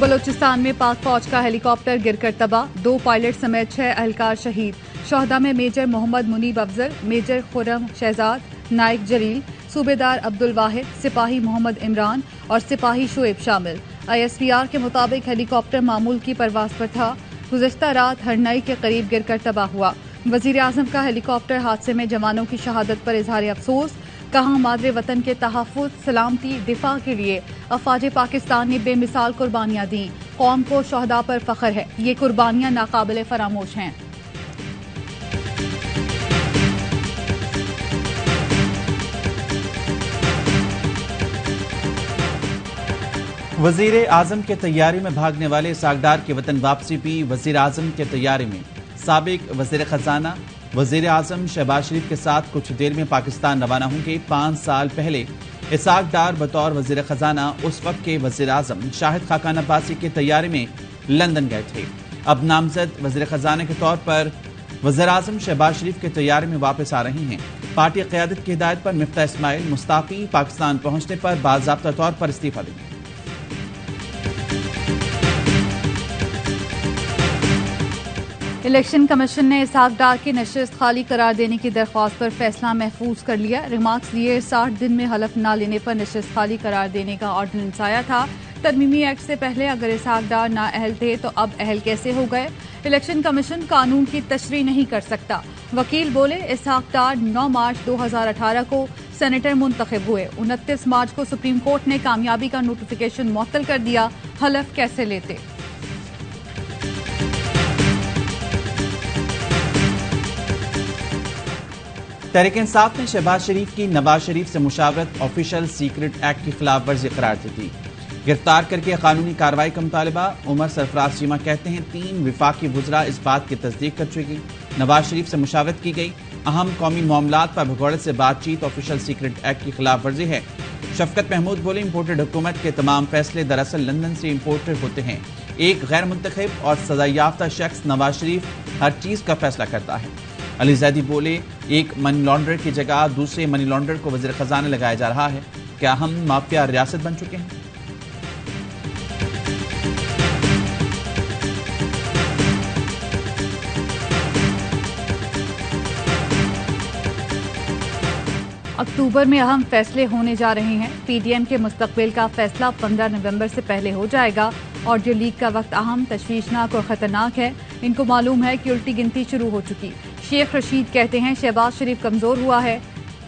बलोचिस्तान में पाक फौज का हेलीकॉप्टर गिरकर तबाह, 2 पायलट समेत 6 एहलकार शहीद। शोहदा में मेजर मोहम्मद मुनीब अफजल, मेजर खुर्रम शहजाद, नाइक जलील, सूबेदार अब्दुल वाहिद, सिपाही मोहम्मद इमरान और सिपाही शुएब शामिल। ISPR के मुताबिक हेलीकॉप्टर मामूल की परवाज पर था। गुज़श्ता रात हरनई के करीब गिरकर तबाह हुआ। वजीर आजम का हेलीकॉप्टर हादसे में जवानों की शहादत पर इजहार अफसोस। कहा, मादरे वतन के तहफ़्फ़ुज़, सलामती, दिफा के लिए अफवाज पाकिस्तान ने बेमिसाल कुर्बानियां दी। कौम को शोहदा पर फख्र है। ये कुर्बानियां नाकाबिले फरामोश हैं। वजीर आजम के तैयारी में भागने वाले सागदार की वतन वापसी भी वजीर आजम के तैयारी में साबिक वजीर खजाना वजीर आजम शहबाज शरीफ के साथ कुछ देर में पाकिस्तान रवाना होंगे। 5 साल पहले इसाक डार बतौर वजीर खजाना उस वक्त के वजीर आजम शाहिद खाकान अब्बासी की तैयारी में लंदन गए थे। अब नामजद वजीर खजाना के तौर पर वजीर आजम शहबाज शरीफ की तैयारी में वापस आ रही हैं। पार्टी क़यादत की हिदायत पर मिफ्ता इस्माइल मुस्ताफी पाकिस्तान पहुंचने पर बाज़ाब्ता तौर पर इस्तीफा देंगे। इलेक्शन कमीशन ने इसाक डार की नशिस्त खाली करार देने की दरख्वास्त पर फैसला महफूज कर लिया। रिमार्क्स दिए, 60 दिन में हलफ न लेने पर नशिस्त खाली करार देने का ऑर्डिनेंस आया था। तरमीमी एक्ट से पहले अगर इसाक डार नाअहल थे तो अब अहल कैसे हो गए? इलेक्शन कमीशन कानून की तशरीह नहीं कर सकता। वकील बोले, इसाक डार 9 मार्च 2018 को सेनेटर मुंतखब हुए। 29 मार्च को सुप्रीम कोर्ट ने कामयाबी का नोटिफिकेशन मुअत्तल कर दिया। हलफ कैसे लेते? तहरीक इंसाफ ने शहबाज शरीफ की नवाज शरीफ से मुशावरत ऑफिशियल सीक्रेट एक्ट की खिलाफ वर्जी करार दी थी। गिरफ्तार करके कानूनी कार्रवाई का मुतालबा। उमर सरफराज चीमा कहते हैं 3 विफाकी वुज़रा इस बात की तस्दीक कर चुकी। नवाज शरीफ से मुशावरत की गई। अहम कौमी मामलात पर भगोड़े से बातचीत ऑफिशियल सीक्रेट एक्ट की खिलाफ वर्जी है। शफकत महमूद बोले, इम्पोर्टेड हुकूमत के तमाम फैसले दरअसल लंदन से इम्पोर्टेड होते हैं। एक गैर मुंतखब और सजायाफ्ता शख्स नवाज शरीफ हर चीज का फैसला करता है। अली जैदी बोले, एक मनी लॉन्डर की जगह दूसरे मनी लॉन्डर को वज़ीर खजाना लगाया जा रहा है। क्या हम माफिया रियासत बन चुके हैं? अक्टूबर में अहम फैसले होने जा रहे हैं। PDM के मुस्तकबिल का फैसला 15 नवंबर से पहले हो जाएगा। ऑडियो लीक का वक्त अहम, तशवीशनाक और खतरनाक है। इनको मालूम है कि उल्टी गिनती शुरू हो चुकी। शेख रशीद कहते हैं शहबाज शरीफ कमजोर हुआ है,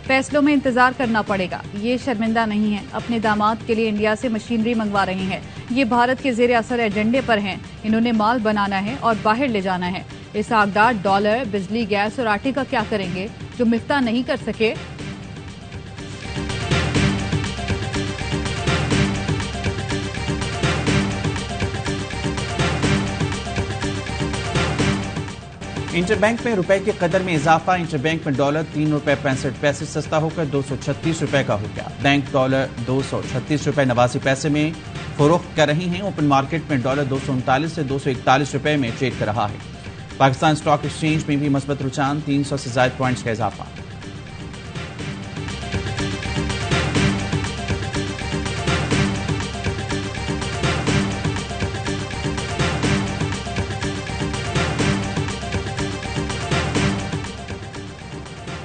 फैसलों में इंतजार करना पड़ेगा। ये शर्मिंदा नहीं है, अपने दामाद के लिए इंडिया से मशीनरी मंगवा रहे हैं। ये भारत के जेर असर एजेंडे पर हैं। इन्होंने माल बनाना है और बाहर ले जाना है। इसाक डार डॉलर, बिजली, गैस और आटे का क्या करेंगे जो मिफ्ता नहीं कर सके? इंटरबैंक में रुपए की कदर में इजाफा। इंटरबैंक में डॉलर 3 रुपए 65 पैसे सस्ता होकर 236 रुपए का हो गया। बैंक डॉलर 236 रुपए 89 पैसे में फरोख्त कर रही हैं। ओपन मार्केट में डॉलर 239 से 241 रुपए में ट्रेड कर रहा है। पाकिस्तान स्टॉक एक्सचेंज में भी मस्बत रुझान, 300 से ज्यादा पॉइंट्स का इजाफा।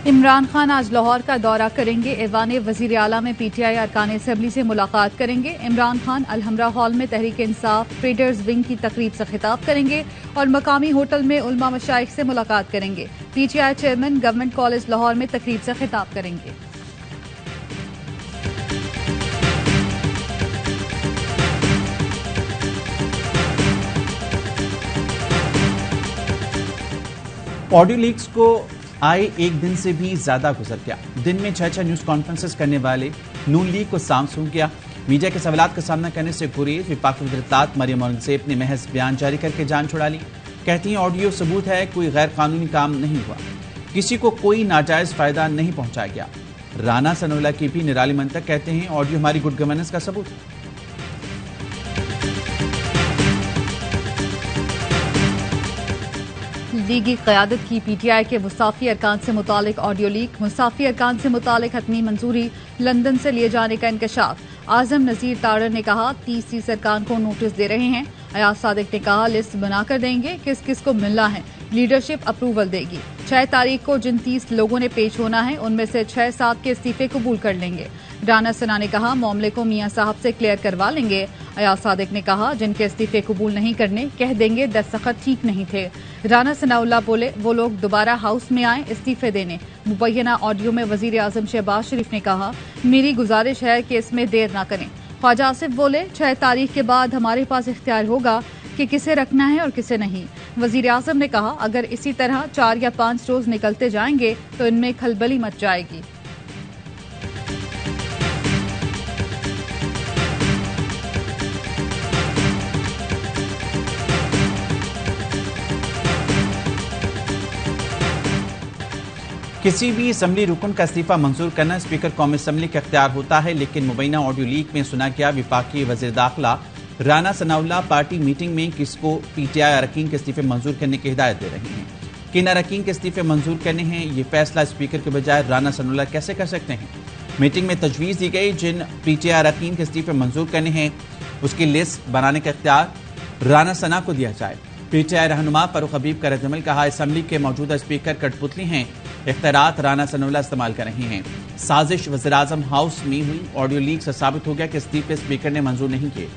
इमरान खान आज लाहौर का दौरा करेंगे। ऐवान वजीर आला में PTI अरकान असेंबली से मुलाकात करेंगे। इमरान खान अलहमरा हॉल में तहरीक इंसाफ ट्रेडर्स विंग की तकरीब से खिताब करेंगे और मकामी होटल में उलमा मशाइख से मुलाकात करेंगे। PTI chairman government college Lahore में तकरीब से खिताब करेंगे। ऑडियो लीक्स को आए एक दिन से भी ज्यादा गुजर गया। दिन में 6 न्यूज कॉन्फ्रेंसेस करने वाले नून लीग को सांस सूंघ गया। मीडिया के सवालात का सामना करने से गुरेज। विफाकी वज़ीर मरियम औरंगज़ेब ने महज बयान जारी करके जान छुड़ा ली। कहती हैं ऑडियो सबूत है, कोई गैर कानूनी काम नहीं हुआ, किसी को कोई नाजायज फायदा नहीं पहुंचाया गया। राना सनोला की भी निराली मंतक। कहते हैं ऑडियो हमारी गुड गवर्नेंस का सबूत है। लीगी क़यादत की PTI के मुसाफी अरकान से मुतालिक ऑडियो लीक। मुसाफी अरकान से मुतालिक हतमी मंजूरी, लंदन से लिए जाने का इंकशाफ। आजम नजीर तारड़ ने कहा तीसरी सरकार को नोटिस दे रहे हैं। अयाज सादिक ने कहा लिस्ट बनाकर देंगे, किस किस को मिलना है, लीडरशिप अप्रूवल देगी। 6 तारीख को जिन 30 लोगों ने पेश होना है उनमें से 6-7 के इस्तीफे कबूल कर लेंगे। राना सना ने कहा मामले को मियां साहब से क्लियर करवा लेंगे। अयाज सादिक ने कहा जिनके इस्तीफे कबूल नहीं करने कह देंगे दस्तखत ठीक नहीं थे। राना सनाउल्लाह बोले वो लोग दोबारा हाउस में आए इस्तीफे देने। मुबैना ऑडियो में वजीर आजम शहबाज शरीफ ने कहा मेरी गुजारिश है कि इसमें देर न करें। ख्वाजा आसिफ बोले 6 तारीख के बाद हमारे पास इख्तियार होगा कि किसे रखना है और किसे नहीं। वजीर आजम ने कहा अगर इसी तरह 4 या 5 रोज निकलते जाएंगे तो इनमें खलबली मच जाएगी। किसी भी असम्बली रुकन का इस्तीफा मंजूर करना स्पीकर कौमी असम्बली का इख्तियार होता है, लेकिन मुबैना ऑडियो लीक में सुना गया विफाकी वज़ीर दाखिला राना सनाउल्लाह पार्टी मीटिंग में किसको पीटीआई अरकान के इस्तीफे मंजूर करने की हिदायत दे रहे हैं। किन अरकान के इस्तीफे मंजूर करने हैं ये फैसला स्पीकर के बजाय राना सनाउल्लाह कैसे कर सकते हैं। मीटिंग में तजवीज़ दी गई जिन पीटीआई अरकान के इस्तीफे मंजूर करने हैं उसकी लिस्ट बनाने का इख्तियार राना सना को दिया जाए। पीटीआई रहनुमा फारूक हबीब का रद्दमल कहा असम्बली के मौजूदा स्पीकर कठपुतली हैं, इख्तियारात राना सनाउल्लाह इस्तेमाल कर रहे हैं। साजिश वज़ीर आज़म हाउस में हुई, ऑडियो लीक से साबित हो गया कि इस्तीफे स्पीकर ने मंजूर नहीं किए।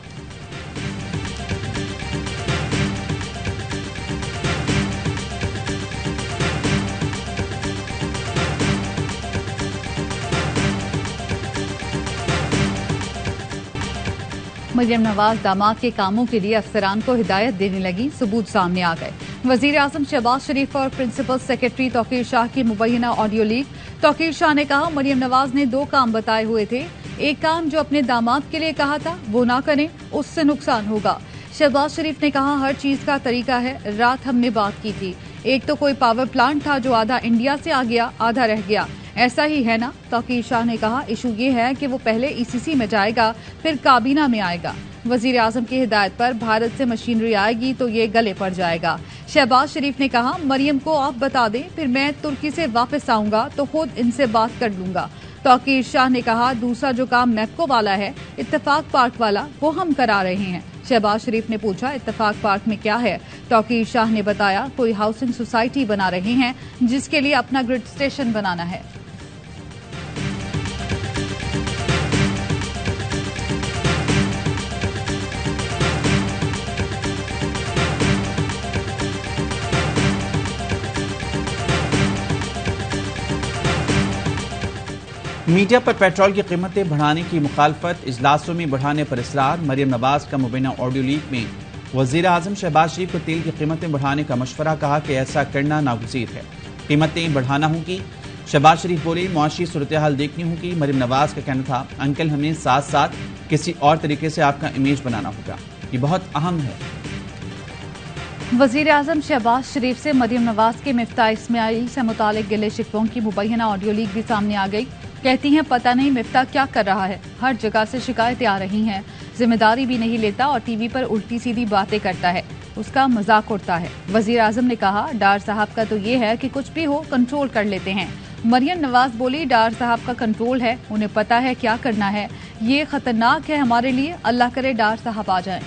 मरियम नवाज दामाद के कामों के लिए अफसरान को हिदायत देने लगी, सबूत सामने आ गए। वजीर आजम शहबाज शरीफ और प्रिंसिपल सेक्रेटरी तौकीर शाह की मुबैना ऑडियो लीक। तौकीर शाह ने कहा मरियम नवाज ने 2 काम बताए हुए थे, एक काम जो अपने दामाद के लिए कहा था वो ना करें, उससे नुकसान होगा। शहबाज शरीफ ने कहा हर चीज का तरीका है, रात हमने बात की थी, एक तो कोई पावर प्लांट था जो आधा इंडिया से आ गया आधा रह गया, ऐसा ही है ना। तौकीर शाह ने कहा इशू ये है कि वो पहले ईसीसी में जाएगा फिर काबीना में आएगा। वजीर आजम की हिदायत पर भारत से मशीनरी आएगी तो ये गले पड़ जाएगा। शहबाज शरीफ ने कहा मरियम को आप बता दें, फिर मैं तुर्की से वापस आऊंगा तो खुद इनसे बात कर लूंगा। तौकीर शाह ने कहा दूसरा जो काम मैप्को वाला है, इत्तेफाक पार्क वाला, वो हम करा रहे हैं। शहबाज शरीफ ने पूछा इत्तेफाक पार्क में क्या है। तौकीर शाह ने बताया कोई हाउसिंग सोसाइटी बना रहे हैं जिसके लिए अपना ग्रिड स्टेशन बनाना है। मीडिया पर पेट्रोल की कीमतें बढ़ाने की मुखालफत, इजलासों में बढ़ाने पर इसरार। मरियम नवाज का मुबैना ऑडियो लीक में वजीर आजम शहबाज शरीफ को तेल की कीमतें बढ़ाने का मशवरा, कहा कि ऐसा करना नागुज़ीर है, कीमतें बढ़ाना होगी। शहबाज शरीफ बोले मुआशी सूरत हाल देखनी होगी। मरियम नवाज का कहना था अंकल हमें साथ साथ किसी और तरीके से आपका इमेज बनाना होगा, ये बहुत अहम है। वजीर आजम शहबाज शरीफ से मरियम नवाज के मिफ्ता इस्माइल से मुतालिक गिले शिकवों की मुबैना ऑडियो लीक भी सामने आ गई। कहती हैं पता नहीं मिफ्ता क्या कर रहा है, हर जगह से शिकायतें आ रही हैं, जिम्मेदारी भी नहीं लेता और टीवी पर उल्टी सीधी बातें करता है, उसका मजाक उड़ता है। वजीर आजम ने कहा डार साहब का तो ये है कि कुछ भी हो कंट्रोल कर लेते हैं। मरियम नवाज बोली डार साहब का कंट्रोल है, उन्हें पता है क्या करना है, ये खतरनाक है हमारे लिए, अल्लाह करे डार साहब आ जाएं।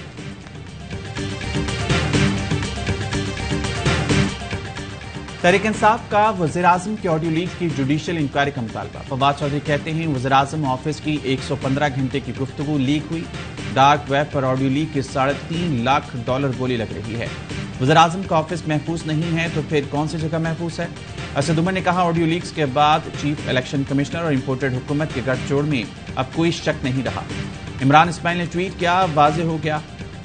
तहरीक इंसाफ का वज़ीर आज़म की ऑडियो लीक की जुडिशियल इंक्वायरी का मुतालबा। फवाद चौधरी कहते हैं वज़ीर आज़म ऑफिस की 115 घंटे की गुफ्तगू लीक हुई। डार्क वेब पर ऑडियो लीक की $3.5 लाख बोली लग रही है। वज़ीर आज़म का ऑफिस महफूज नहीं है तो फिर कौन सी जगह महफूज है। असद उमर ने कहा ऑडियो लीक्स के बाद चीफ इलेक्शन कमिश्नर और इंपोर्टेड हुकूमत के गठजोड़ में अब कोई शक नहीं रहा। इमरान इस्माइल ने ट्वीट किया वाज़ेह हो गया,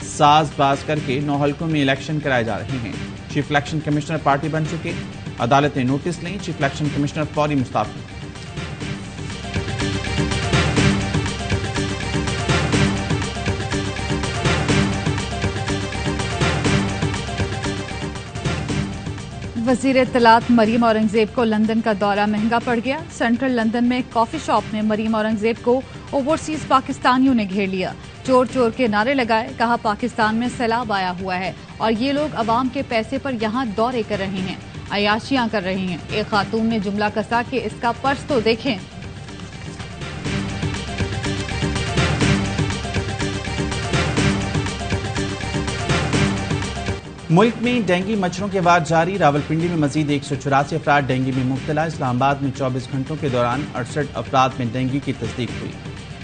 साजबाज करके 9 हल्कों में इलेक्शन कराए जा रहे हैं। चीफ इलेक्शन कमिश्नर पार्टी बन चुके, अदालत ने नोटिस लें, चीफ इलेक्शन कमिश्नर फौरी मुस्ताफी। वजीर इत्तलात मरीम औरंगजेब को लंदन का दौरा महंगा पड़ गया। सेंट्रल लंदन में कॉफी शॉप में मरीम औरंगजेब को ओवरसीज पाकिस्तानियों ने घेर लिया, चोर चोर के नारे लगाए, कहा पाकिस्तान में सैलाब आया हुआ है और ये लोग अवाम के पैसे पर यहाँ दौरे कर रहे हैं, अयाशियां कर रहे हैं। एक खातून ने जुमला कसा कि इसका पर्स तो देखें। मुल्क में डेंगू मच्छरों के वार जारी। रावलपिंडी में मजीद 184 अफराद डेंगू में मुब्तला। इस्लामाबाद में 24 घंटों के दौरान 68 अफराद में डेंगू की तस्दीक हुई।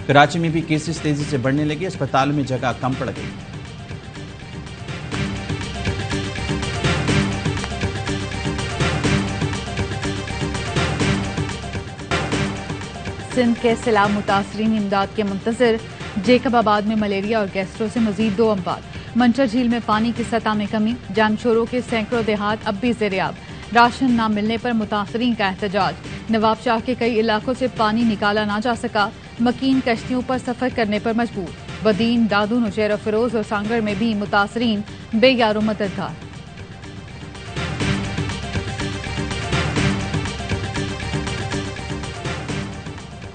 कराची में भी केसेस तेजी से बढ़ने लगे। अस्पतालों में जगह कम पड़ गई। सिंध के सैलाब मुतासरीन इमदाद के मुंतजर। जेकबाबाद में मलेरिया और गैस्ट्रो से मजीद 2 अमवात। मंचर झील में पानी की सतह में कमी। जानशोरों के सैकड़ों देहात अब भी ज़ेर-ए-आब। राशन न मिलने पर मुतासरीन का एहतजाज। नवाबशाह के कई इलाकों से पानी निकाला ना जा सका। मकीन कश्तियों पर सफर करने पर मजबूर। बदीन, दादू, नुशैरा फिरोज और सांगड़ में भी मुतासरीन बेयारो मददगार।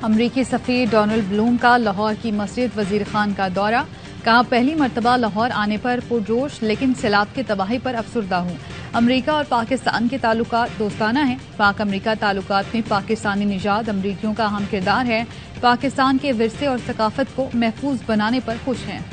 अमरीकी सफ़ीर डोनाल्ड ब्लूम का लाहौर की मस्जिद वजीर खान का दौरा। कहा, पहली मरतबा लाहौर आने पर पुरजोश, लेकिन सैलाब की तबाही पर अफसुर्दा हूँ। अमरीका और पाकिस्तान के ताल्लुकात दोस्ताना हैं। पाक अमरीका ताल्लुकात में पाकिस्तानी निजात अमरीकियों का अहम किरदार है। पाकिस्तान के विरसे और सकाफत को महफूज बनाने पर खुश हैं।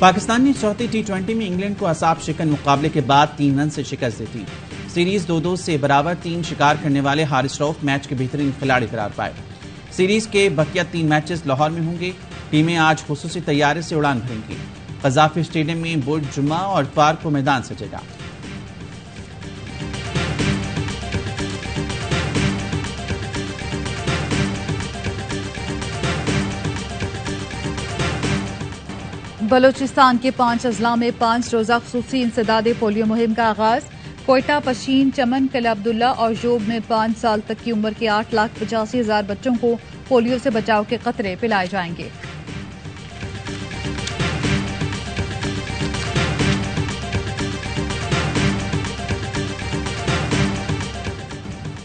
पाकिस्तान ने चौथे T20 में इंग्लैंड को असाब शिकन मुकाबले के बाद 3 रन से शिकस्त दी थी। सीरीज 2-2 से बराबर 3 शिकार करने वाले हारिस रऊफ मैच के बेहतरीन खिलाड़ी करार पाए। सीरीज के बकिया 3 मैचेस लाहौर में होंगे। टीमें आज खुसूसी तैयारी से उड़ान भरेंगी। कज़ाफी स्टेडियम में बुर्ज जुम्मा और इतवार को मैदान सजेगा। बलोचिस्तान के 5 अजला में 5 रोजा खुसूसी इंसदादे पोलियो मुहिम का आगाज। कोयटा, पशीन, चमन, किला अब्दुल्ला और जोब में 5 साल तक की उम्र के 8,85,000 बच्चों को पोलियो से बचाव के कतरे पिलाए जाएंगे।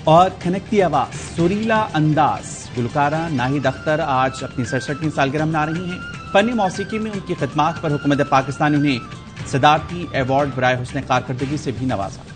और खनकती आवाज, सुरीला अंदाज। गुलकारा नाहिद अख्तर आज अपनी 67वीं सालगिरह मना रही हैं। फनी मौसीकी में उनकी खिदमात पर हुकूमत पाकिस्तान ने उन्हें सदारती अवार्ड बराए हुस्न कारकर्दगी से भी नवाजा।